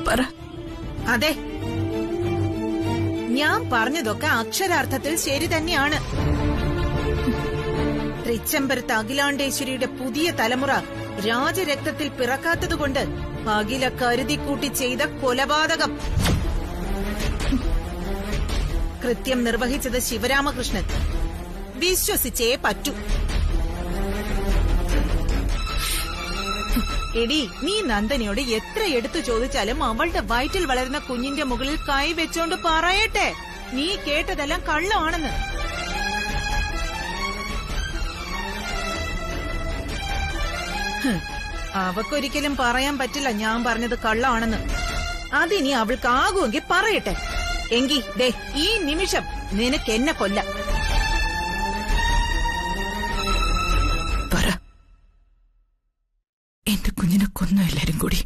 പറ. അതെ, ഞാൻ പറഞ്ഞതൊക്കെ അക്ഷരാർത്ഥത്തിൽ ശരി തന്നെയാണ്. തൃച്ചംബരത്ത് അഖിലാണ്ടേശ്വരിയുടെ പുതിയ തലമുറ രാജരക്തത്തിൽ പിറക്കാത്തതുകൊണ്ട് അഖില കരുതിക്കൂട്ടി ചെയ്ത കൊലപാതകം. കൃത്യം നിർവഹിച്ചത് ശിവരാമകൃഷ്ണൻ. വിശ്വസിച്ചേ പറ്റൂ. എടി, നീ നന്ദനയോട് എത്ര എടുത്തു ചോദിച്ചാലും അവളുടെ വയറ്റിൽ വളരുന്ന കുഞ്ഞിന്റെ മുകളിൽ കൈ വെച്ചോണ്ട് പറയട്ടെ, നീ കേട്ടതെല്ലാം കള്ളമാണെന്ന്. അവക്കൊരിക്കലും പറയാൻ പറ്റില്ല ഞാൻ പറഞ്ഞത് കള്ളമാണെന്ന്. അതിനി അവൾക്കാകുമെങ്കിൽ പറയട്ടെ. എങ്കി ദേ ഈ നിമിഷം നിനക്ക് എന്നെ കൊല്ലാം. പറ. എന്റെ കുഞ്ഞിനെ കൊന്നു എല്ലാരും കൂടി.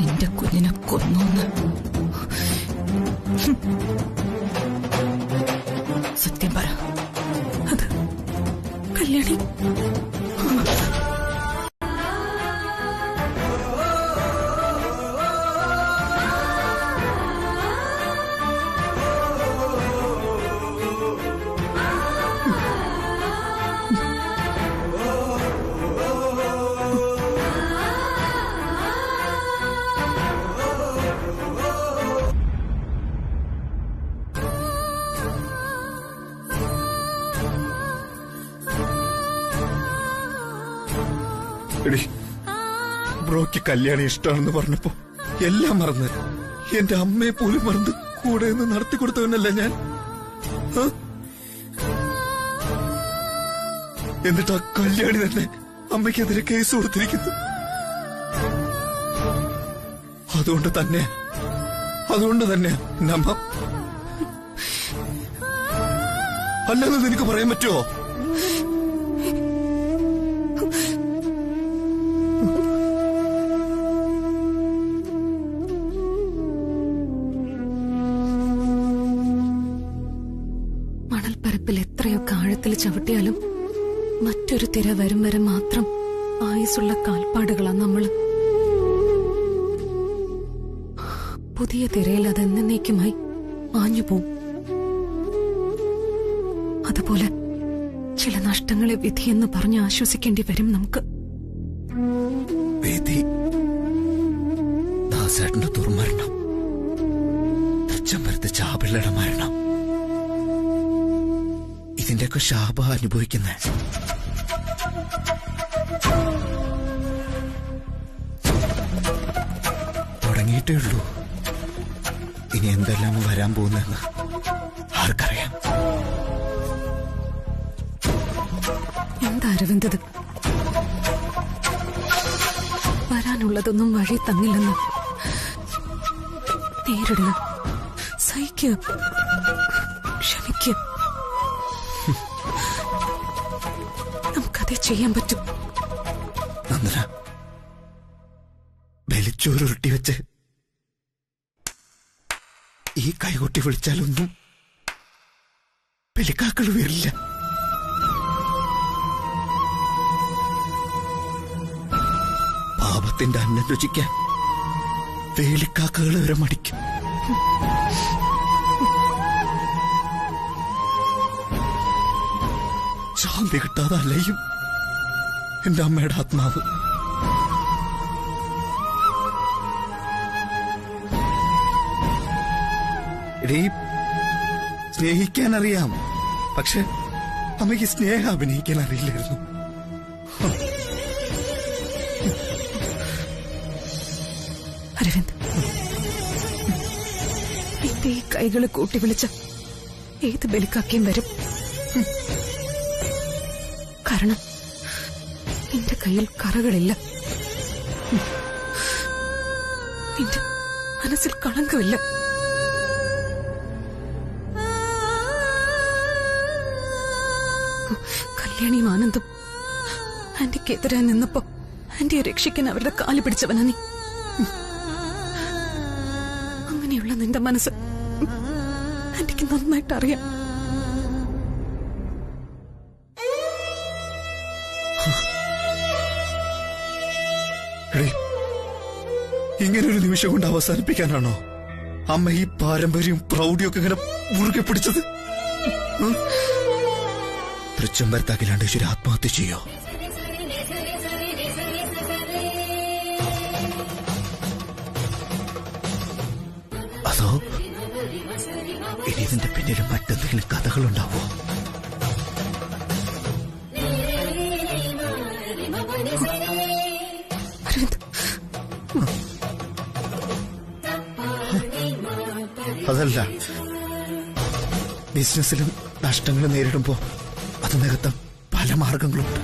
എന്റെ കുഞ്ഞിനെ കൊന്നു. സത്യം പറ. അത് കല്യാണി? ബ്രോയ്ക്ക് കല്യാണി ഇഷ്ടമാണെന്ന് പറഞ്ഞപ്പോ എല്ലാം മറന്ന് എന്റെ അമ്മയെ പോലും മറന്ന് കൂടെ നിന്ന് നടത്തിക്കൊടുത്തവനല്ല ഞാൻ. എന്നിട്ട് ആ കല്യാണി തന്നെ അമ്മയ്ക്കെതിരെ കേസ് കൊടുത്തിരിക്കുന്നു. അതുകൊണ്ട് തന്നെ എന്റെ അമ്മ അല്ലെന്ന് നിനക്ക് പറയാൻ പറ്റുമോ? എത്രയൊക്കെ ആഴത്തിൽ ചവിട്ടിയാലും മറ്റൊരു തിര വരും വരെ മാത്രം ആയുസുള്ള കാൽപ്പാടുകളാണ് നമ്മള്. പുതിയ തിരയിൽ അത് എന്നേക്കുമായി മാഞ്ഞുപോകും. അതുപോലെ ചില നഷ്ടങ്ങളെ വിധിയെന്ന് പറഞ്ഞ് ആശ്വസിക്കേണ്ടി വരും നമുക്ക്. തൃച്ചംബരത്ത് ചാപിള്ളയുടെ മരണം ഇതിന്റെയൊക്കെ ശാപ അനുഭവിക്കുന്ന തുടങ്ങിയിട്ടേ ഉള്ളൂ. ഇനി എന്തെല്ലാം വരാൻ പോകുന്നെന്ന് ആർക്കറിയാം. എന്താ അരവിന്ദത്? വരാനുള്ളതൊന്നും വഴി തങ്ങില്ലെന്ന് നേരിടുക, സഹിക്കുക, ക്ഷമിക്കുക. നമുക്കതേ ചെയ്യാൻ പറ്റും. നന്ദന, ബലിച്ചോറുരുട്ടി വെച്ച് ഈ കൈകൊട്ടി വിളിച്ചാലൊന്നും ബലിക്കാക്കൾ വരില്ല. പാപത്തിന്റെ അന്നം രുചിക്കാൻ വേലിക്കാക്കകൾ വരെ മടിക്കും. ശാന്തി കിട്ടാതെ അല്ലയും എന്റെ അമ്മയുടെ ആത്മാവ്. എടീ, സ്നേഹിക്കാൻ അറിയാം, പക്ഷെ അമ്മയ്ക്ക് സ്നേഹം അഭിനയിക്കാൻ അറിയില്ലായിരുന്നു. അരവിന്ദ്, എന്റെ ഈ കൈകള് കൂട്ടി വിളിച്ച ഏത് ബലിക്കാക്കിയും വരും. കാരണം നിന്റെ കയ്യിൽ കറകളില്ല, നിന്റെ മനസ്സിൽ കളങ്കമില്ല. കല്യാണിയും ആനന്ദും ആന്റിക്കെതിരായി നിന്നപ്പോ ആന്റിയെ രക്ഷിക്കാൻ അവരുടെ കാല് പിടിച്ചവനാ നീ. അങ്ങനെയുള്ള നിന്റെ മനസ്സ് ആന്റിക്ക് നന്നായിട്ട് അറിയാം. ഇങ്ങനൊരു നിമിഷം കൊണ്ട് അവസാനിപ്പിക്കാനാണോ അമ്മ ഈ പാരമ്പര്യവും പ്രൗഢിയൊക്കെ ഇങ്ങനെ മുറുകെ പിടിച്ചത്? തൃച്ചംബരത്ത് അഖിലാണ്ടേശ്വരി ആത്മഹത്യ ചെയ്യോ? അതോ ഇനി ഇതിന്റെ പിന്നിൽ മറ്റെന്തെങ്കിലും കഥകളുണ്ടാവോ? അതല്ല, ബിസിനസ്സിലും നഷ്ടങ്ങൾ നേരിടുമ്പോ അത് നികത്താൻ പല മാർഗങ്ങളുണ്ട്.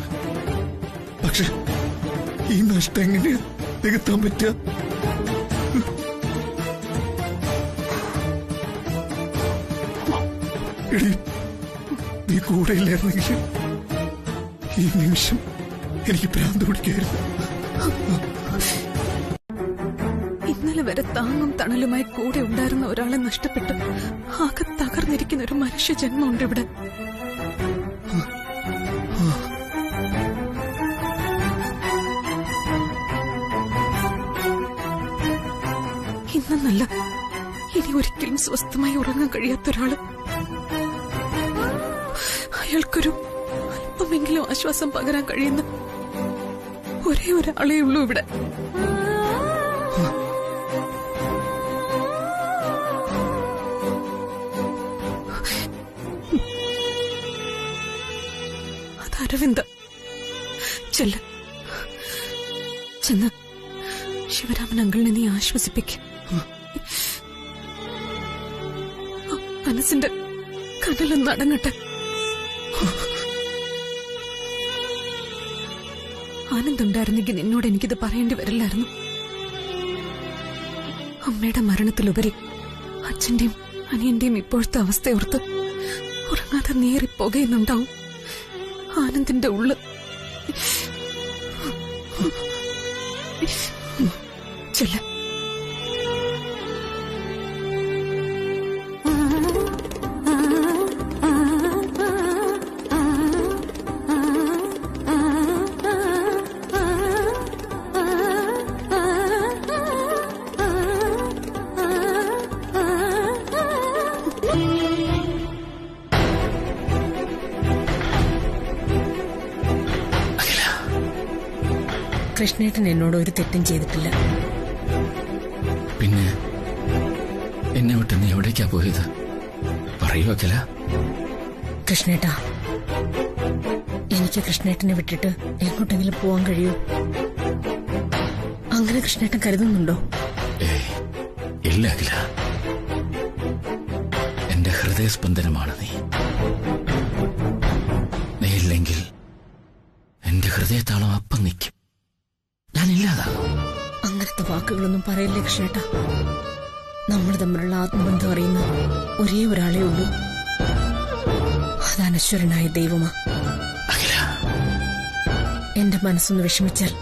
പക്ഷെ ഈ നഷ്ടം എങ്ങനെയാ നികത്താൻ പറ്റുക? എടീ, നീ കൂടെ ഇല്ലായിരുന്നെങ്കിൽ ഈ നിമിഷം എനിക്ക് ഭ്രാന്ത് പിടിക്കായിരുന്നു. ഇന്നലെ വരെ താങ്ങും തണലുമായി കൂടെ ഉണ്ടായിരുന്ന ഒരാളെ നഷ്ടപ്പെട്ട് ആകെ തകർന്നിരിക്കുന്ന ഒരു മനുഷ്യ ജന്മമുണ്ട് ഇവിടെ. ഇന്നല്ല, ഇനി ഒരിക്കലും സ്വസ്ഥമായി ഉറങ്ങാൻ കഴിയാത്തൊരാള്. അയാൾക്കൊരു അല്പമെങ്കിലും ആശ്വാസം പകരാൻ കഴിയുന്ന ഒരേ ഒരാളേ ഉള്ളൂ ഇവിടെ. അത് അരവിന്ദ. ചെന്ന് ശിവരാമൻ അങ്കിളിനെ നീ ആശ്വസിപ്പിക്കും. മനസ്സിന്റെ കനലൊന്ന് അടങ്ങട്ടെ. ആനന്ദുണ്ടായിരുന്നെങ്കിൽ നിന്നോട് എനിക്കിത് പറയേണ്ടി വരില്ലായിരുന്നു. അമ്മയുടെ മരണത്തിലുപരി അച്ഛന്റെയും അനിയന്റെയും ഇപ്പോഴത്തെ അവസ്ഥയോർത്ത് ഉറങ്ങാതെ നേറിപ്പോകുന്നുണ്ടാവും ആനന്ദിന്റെ ഉള്ള്. ചെല്ല. കൃഷ്ണേട്ടൻ എന്നോട് ഒരു തെറ്റും ചെയ്തിട്ടില്ല. പിന്നെ എന്നെ വിട്ട് നീ എവിടേക്കാ പോയത്? പറയൂ അഖില. കൃഷ്ണേട്ടാ, എനിക്ക് കൃഷ്ണേട്ടനെ വിട്ടിട്ട് എങ്ങോട്ടെങ്കിലും പോവാൻ കഴിയൂ? അങ്ങനെ കൃഷ്ണേട്ടൻ കരുതുന്നുണ്ടോ? ഇല്ല അഖില, എന്റെ ഹൃദയസ്പന്ദനമാണ് നീ. നീ ഇല്ലെങ്കിൽ എന്റെ ഹൃദയത്താളം അപ്പം നിൽക്കും, ഞാനില്ലാതാകും. അങ്ങനത്തെ വാക്കുകളൊന്നും പറയല്ലേ കൃഷ്ണേട്ടാ. നമ്മൾ തമ്മിലുള്ള ആത്മബന്ധം അറിയുന്ന ഒരേ ഒരാളേ ഉള്ളൂ, അത് അനശ്വരനായ ദൈവമാ. എന്റെ മനസ്സൊന്ന് വിഷമിച്ചാൽ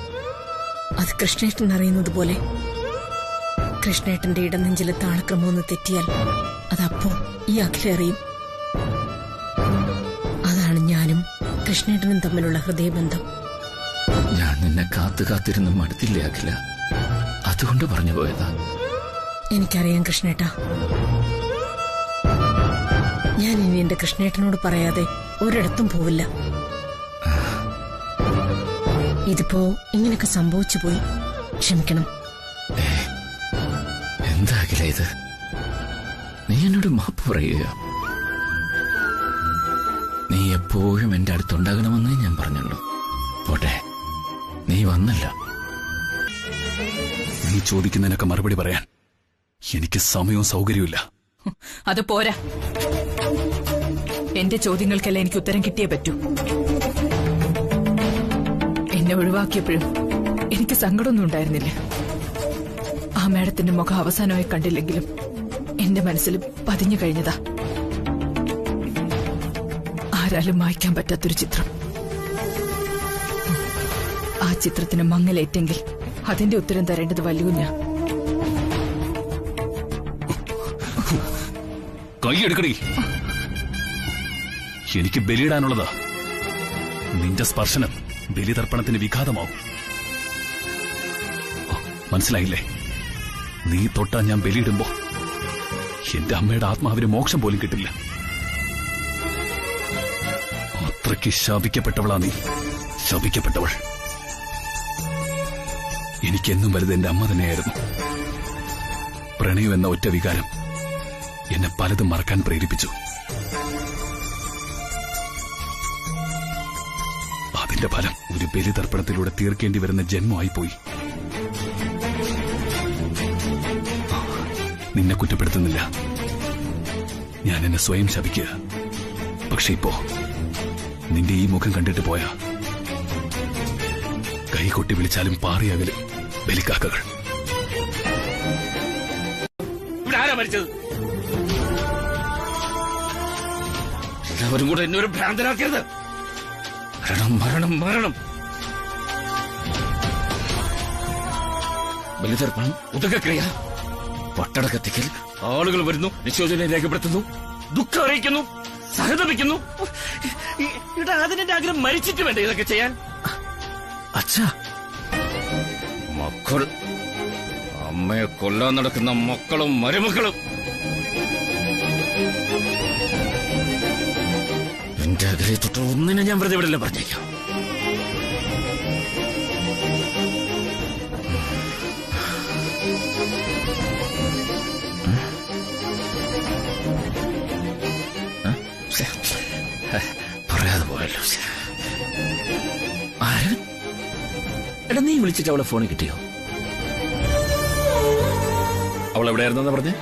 അത് കൃഷ്ണേട്ടൻ അറിയുന്നത് പോലെ, കൃഷ്ണേട്ടന്റെ ഇടനെഞ്ചിലെ താളക്രമം ഒന്ന് തെറ്റിയാൽ അതപ്പോ ഈ അഖില അറിയും. അതാണ് ഞാനും കൃഷ്ണേട്ടനും തമ്മിലുള്ള ഹൃദയബന്ധം. ഞാൻ നിന്നെ കാത്തിരുന്ന് മടുത്തില്ലേ അഖില, അതുകൊണ്ട് പറഞ്ഞു പോയതാ. എനിക്കറിയാം കൃഷ്ണേട്ടാ, ഞാൻ ഇനി എന്റെ കൃഷ്ണേട്ടനോട് പറയാതെ ഒരിടത്തും പോവില്ല. ഇതിപ്പോ ഇങ്ങനെയൊക്കെ സംഭവിച്ചു പോയി, ക്ഷമിക്കണം. എന്താ അഖില ഇത്? നീ എന്നോട് മാപ്പ് പറയുക. നീ എപ്പോഴും എന്റെ അടുത്തുണ്ടാകണമെന്നേ ഞാൻ പറഞ്ഞുള്ളൂ. പോട്ടെ, നീ വന്നല്ല. നീ ചോദിക്കുന്നതിനൊക്കെ മറുപടി പറയാൻ എനിക്ക് സമയവും സൗകര്യമില്ല. അത് പോരാ. എന്റെ ചോദ്യങ്ങൾക്കെല്ലാം എനിക്ക് ഉത്തരം കിട്ടിയേ പറ്റൂ. എന്നെ ഒഴിവാക്കിയപ്പോഴും എനിക്ക് സങ്കടമൊന്നും ഉണ്ടായിരുന്നില്ല. ആ മേഡത്തിന്റെ മുഖം അവസാനമായി കണ്ടില്ലെങ്കിലും എന്റെ മനസ്സിൽ പതിഞ്ഞു കഴിഞ്ഞതാ. ആരാലും മായ്ക്കാൻ പറ്റാത്തൊരു ചിത്രം. ആ ചിത്രത്തിന് മങ്ങലേറ്റെങ്കിൽ അതിന്റെ ഉത്തരം തരേണ്ടത് വല്ലുകുഞ്ഞ. കൈയെടുക്കടി. എനിക്ക് ബലിയിടാനുള്ളതാ. നിന്റെ സ്പർശനം ബലിതർപ്പണത്തിന് വിഘാതമാവും. മനസ്സിലായില്ലേ? നീ തൊട്ടാ ഞാൻ ബലിയിടുമ്പോ എന്റെ അമ്മയുടെ ആത്മാവിന് മോക്ഷം പോലും കിട്ടില്ല. അത്രയ്ക്ക് ശാപിക്കപ്പെട്ടവളാ നീ, ശപിക്കപ്പെട്ടവൾ. എനിക്കെന്നും വലുത് എന്റെ അമ്മ തന്നെയായിരുന്നു. പ്രണയം എന്ന ഒറ്റ വികാരം എന്നെ പലതും മറക്കാൻ പ്രേരിപ്പിച്ചു. അതിന്റെ ഫലം ഒരു ബലിതർപ്പണത്തിലൂടെ തീർക്കേണ്ടി വരുന്ന ജന്മമായി പോയി. നിന്നെ കുറ്റപ്പെടുത്തുന്നില്ല, ഞാൻ എന്നെ സ്വയം ശപിക്കുക. പക്ഷെ ഇപ്പോ നിന്റെ ഈ മുഖം കണ്ടിട്ട് പോയാ കൈ കൊട്ടി വിളിച്ചാലും പാറിയകലും ബലിക്കാക്കകൾ. ഇവിടെ ആരാ മരിച്ചത്? എല്ലാവരും കൂടെ എന്നെ ഒരു ഭ്രാന്തനാക്കരുത്. മരണം മരണം മരണം. ബലിതർപ്പണം, ഉദകക്രിയ, പട്ടട കത്തിക്കൽ, ആളുകൾ വരുന്നു, നിശോചനം രേഖപ്പെടുത്തുന്നു, ദുഃഖം അറിയിക്കുന്നു, സഹതപിക്കുന്നു. ഇവിടെ അതിന്റെ ആഗ്രഹം മരിച്ചിട്ട് വേണ്ട ഇതൊക്കെ ചെയ്യാൻ. അച്ഛാ, മക്കൾ, അമ്മയെ കൊല്ലാൻ നടക്കുന്ന മക്കളും മരുമക്കളും. എന്റെ അകലെ തൊട്ട് ഒന്നിനെ ഞാൻ വെറുതെ വിടില്ല, പറഞ്ഞേക്കാം. പറയാതെ പോയല്ലോ. ആര്? എടാ, നീ വിളിച്ചിട്ട് അവളെ ഫോണിൽ കിട്ടിയോ? അവൾ എവിടെയായിരുന്നെന്ന് പറഞ്ഞേ?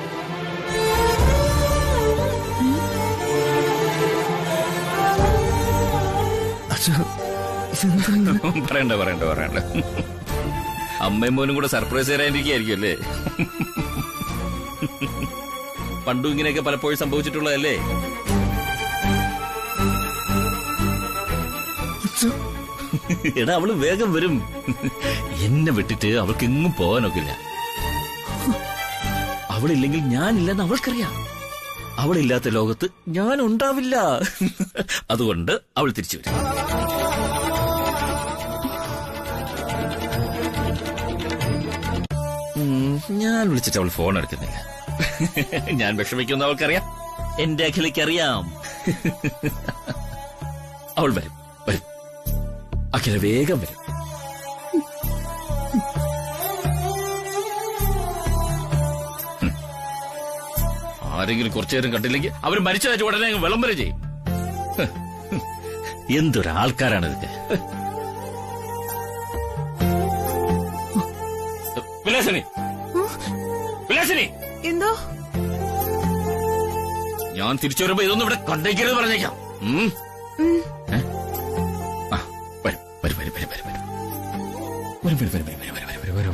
പറയണ്ട പറയണ്ട പറയണ്ട. അമ്മയും മോനും കൂടെ സർപ്രൈസ് തരാനിരിക്കുകയായിരിക്കും അല്ലേ? പണ്ടും ഇങ്ങനെയൊക്കെ പലപ്പോഴും സംഭവിച്ചിട്ടുള്ളതല്ലേ? എടാ, അവള് വേഗം വരും. എന്നെ വിട്ടിട്ട് അവൾക്ക് എങ്ങും പോകാനൊക്കില്ല. അവളില്ലെങ്കിൽ ഞാനില്ലെന്ന് അവൾക്കറിയാം. അവളില്ലാത്ത ലോകത്ത് ഞാൻ ഉണ്ടാവില്ല. അതുകൊണ്ട് അവൾ തിരിച്ചു വരും. ഞാൻ വിളിച്ചിട്ട് അവൾ ഫോൺ എടുക്കുന്നില്ല. ഞാൻ വിഷമിക്കുന്ന അവൾക്കറിയാം, എന്റെ അഖിലയ്ക്കറിയാം. അവൾ വരും വരും. അഖില വേഗം വരും. ആരെങ്കിലും കുറച്ചു നേരം കണ്ടില്ലെങ്കിൽ അവർ മരിച്ചതായിട്ട് ഉടനെ അങ്ങ് വിളംബരം ചെയ്യും. എന്തൊരാൾക്കാരാണ് ഇതൊക്കെ. വിലാസിനി, വിലാസിനി, എന്തോ ഞാൻ തിരിച്ചു വരുമ്പോ ഇതൊന്നും ഇവിടെ കണ്ടേക്കരുത് പറഞ്ഞേക്കാം. വരും.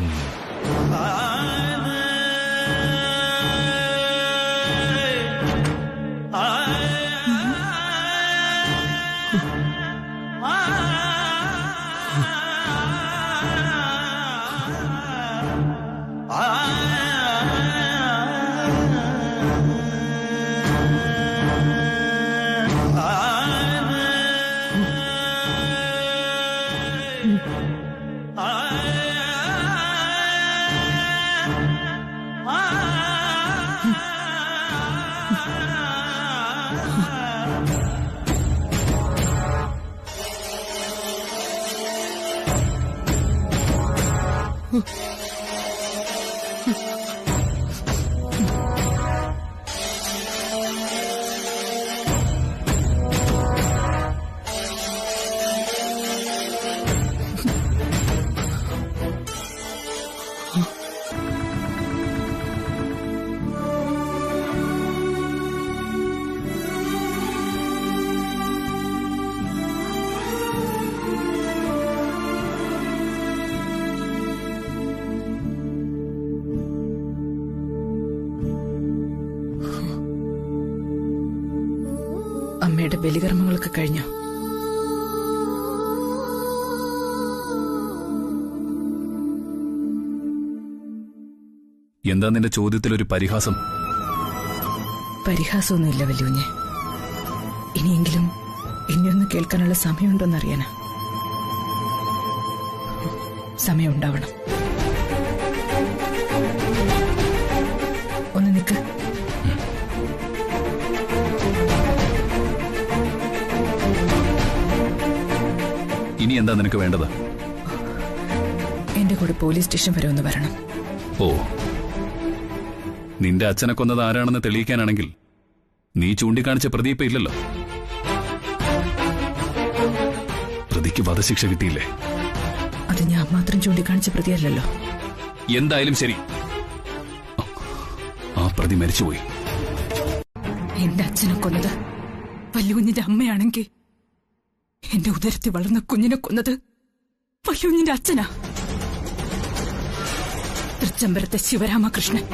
അമ്മയുടെ ബലികർമ്മങ്ങളൊക്കെ കഴിഞ്ഞോ? എന്താ നിന്റെ ചോദ്യത്തിലൊരു പരിഹാസം? പരിഹാസമൊന്നുമില്ല വല്യൂഞ്ഞെ. ഇനിയെങ്കിലും എന്നൊന്ന് കേൾക്കാനുള്ള സമയമുണ്ടോന്നറിയാനാ. സമയമുണ്ടാവണം. ഒന്ന് നിൽക്ക്. ഇനി എന്താ നിനക്ക് വേണ്ടത്? എന്റെ കൂടെ പോലീസ് സ്റ്റേഷൻ വരെ ഒന്ന് വരണം. ഓ, നിന്റെ അച്ഛനെ കൊന്നത് ആരാണെന്ന് തെളിയിക്കാനാണെങ്കിൽ നീ ചൂണ്ടിക്കാണിച്ച പ്രതി ഇപ്പൊ ഇല്ലല്ലോ. പ്രതിക്ക് വധശിക്ഷ കിട്ടിയില്ലേ? അത് ഞാൻ മാത്രം ചൂണ്ടിക്കാണിച്ച പ്രതിയല്ലല്ലോ. എന്തായാലും ശരി, ആ പ്രതി മരിച്ചുപോയി. എന്റെ അച്ഛനെ കൊന്നത് വല്യുഞ്ഞിന്റെ അമ്മയാണെങ്കിൽ എന്റെ ഉദരത്തിൽ വളർന്ന കുഞ്ഞിനെ കൊന്നത് വല്യുഞ്ഞിന്റെ അച്ഛനാ, തൃച്ചംബരത്തെ ശിവരാമകൃഷ്ണൻ.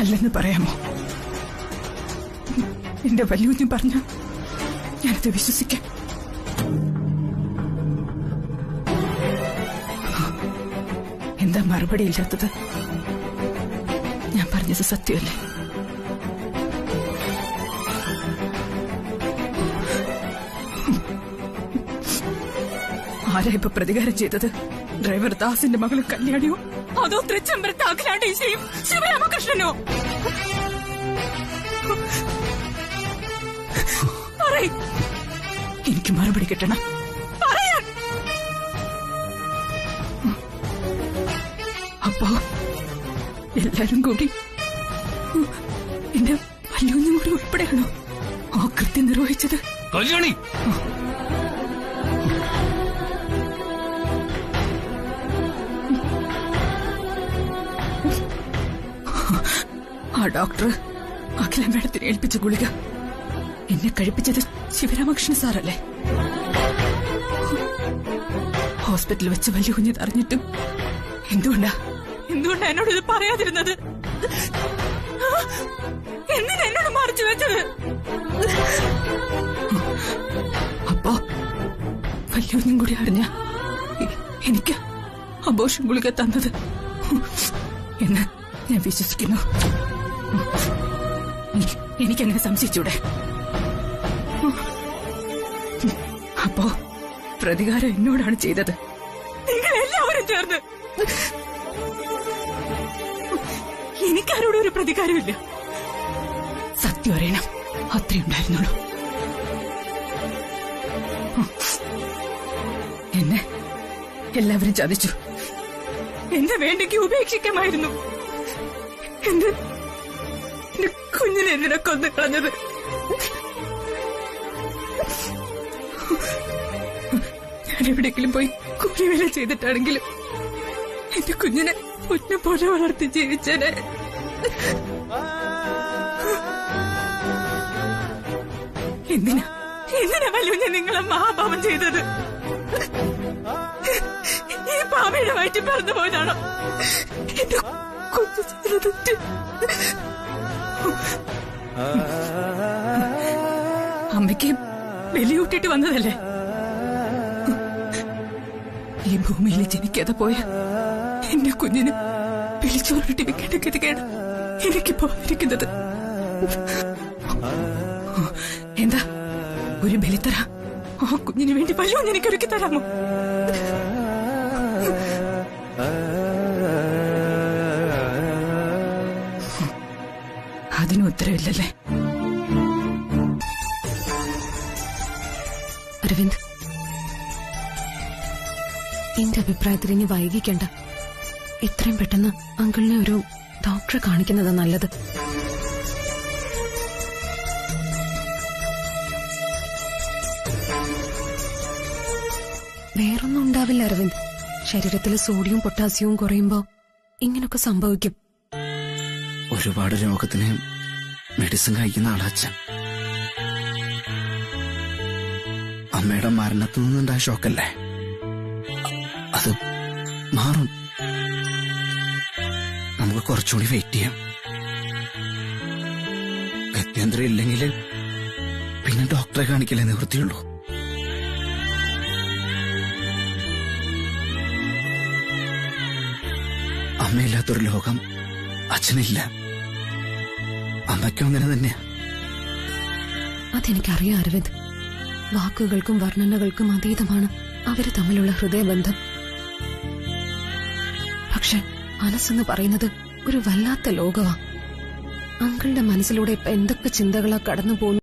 അല്ലെന്ന് പറയാമോ? എന്റെ വല്യുഞ്ഞ് പറഞ്ഞ ഞാനത് വിശ്വസിക്കാം. എന്താ മറുപടി ഇല്ലാത്തത്? ഞാൻ പറഞ്ഞത് സത്യമല്ലേ? ആരാ ഇപ്പൊ പ്രതികാരം ചെയ്തത്? ഡ്രൈവർ ദാസിന്റെ മകളും കല്യാണിയോ അതോ തൃച്ചംബരത്തെ അഖിലാണ്ടേശ്വരിയും ശിവരാമകൃഷ്ണനോ? എനിക്ക് മറുപടി കിട്ടണം. അപ്പോ എല്ലാരും കൂടി എന്റെ വല്യുഞ്ഞും കൂടി ഉൾപ്പെടെയാണോ ആ കൃത്യം നിർവഹിച്ചത്? കല്യാണി, ആ ഡോക്ടർ അഖില മേഡത്തിന് ഏൽപ്പിച്ച ഗുളിക എന്നെ കഴിപ്പിച്ചത് ശിവരാമകൃഷ്ണൻ സാറല്ലേ? ഹോസ്പിറ്റലിൽ വെച്ച് വലിയ കുഞ്ഞത് അറിഞ്ഞിട്ടും എന്തുകൊണ്ടാ എന്നോട് ഇത് പറയാതിരുന്നത്? എന്തിനാ എന്നോട് മറിച്ചു വെച്ചത്? അപ്പോ വലിയ കുഞ്ഞും കൂടി അറിഞ്ഞ എനിക്ക് അബോർഷൻ ഗുളിക തന്നത് എന്ന് ഞാൻ വിശ്വസിക്കുന്നു. എനിക്കങ്ങനെ സംശയിച്ചൂടെ? അപ്പോ പ്രതികാരം എന്നോടാണ് ചെയ്തത് നിങ്ങൾ എല്ലാവരും ചേർന്ന്. എനിക്കാരോടും ഒരു പ്രതികാരമില്ല. സത്യം അറിയണം, അത്രേ ഉണ്ടായിരുന്നുള്ളൂ. എന്നെ എല്ലാവരും ചതിച്ചു. എന്നെ വേണ്ടെങ്കിൽ ഉപേക്ഷിക്കാമായിരുന്നു. എന്റെ കുഞ്ഞിനെ എന്തിനാ കൊന്നു കളഞ്ഞത്? ഞാൻ എവിടെയെങ്കിലും പോയി കൂലിവേല ചെയ്തിട്ടാണെങ്കിലും എന്റെ കുഞ്ഞിനെ ഒറ്റ പോലെ വളർത്തി ജീവിച്ചേനെ. എന്തിനാ വല്ലുഞ്ഞ നിങ്ങളെ മഹാപാപം ചെയ്തത്? ഈ പാവയുടെ വയറ്റി പറന്നു പോയതാണോ എന്റെ കുഞ്ഞു ചെയ്തത്? അമ്മയ്ക്ക് ബലിയൂട്ടിട്ട് വന്നതല്ലേ? ഈ ഭൂമിയിൽ ജനിക്കാതെ പോയ എന്റെ കുഞ്ഞിന് വിളിച്ചോറിട്ട് വെക്കേണ്ട ഗതികേട് എനിക്കിപ്പോ ഇരിക്കുന്നത്. എന്താ ഒരു ബലിത്തറ ആ കുഞ്ഞിന് വേണ്ടി വല്ലതും എനിക്ക് ഒരുക്കി തരാമോ? അതിന് ഉത്തരവില്ലല്ലേ? അരവിന്ദ്, എന്റെ അഭിപ്രായത്തിൽ ഇനി വൈകിക്കണ്ട. എത്രയും പെട്ടെന്ന് അങ്കിളിനെ ഒരു ഡോക്ടറെ കാണിക്കുന്നതാ നല്ലത്. വേറൊന്നും ഉണ്ടാവില്ല അരവിന്ദ്. ശരീരത്തിലെ സോഡിയവും പൊട്ടാസ്യവും കുറയുമ്പോ ഇങ്ങനൊക്കെ സംഭവിക്കും. ഒരുപാട് രോഗത്തിന് മെഡിസിൻ കഴിക്കുന്ന ആളച്ഛൻ. അമ്മയുടെ മരണത്തിൽ നിന്നുണ്ടായ ഷോക്കല്ലേ, അത് മാറും. നമുക്ക് കുറച്ചുകൂടി വെയിറ്റ് ചെയ്യാം. ഗത്യന്തരം ഇല്ലെങ്കിൽ പിന്നെ ഡോക്ടറെ കാണിക്കലേ നിവൃത്തിയുള്ളൂ. അമ്മയില്ലാത്തൊരു ലോകം അച്ഛനില്ല. അമ്മയ്ക്കും അങ്ങനെ തന്നെയാ. അതെനിക്കറിയാം അരവിന്ദ്. വാക്കുകൾക്കും വർണ്ണനകൾക്കും അതീതമാണ് അവര് തമ്മിലുള്ള ഹൃദയബന്ധം. പക്ഷെ മനസ്സെന്ന് പറയുന്നത് ഒരു വല്ലാത്ത ലോകമാ. അങ്കിളുടെ മനസ്സിലൂടെ ഇപ്പൊ എന്തൊക്കെ ചിന്തകളാ കടന്നു പോകുന്നു.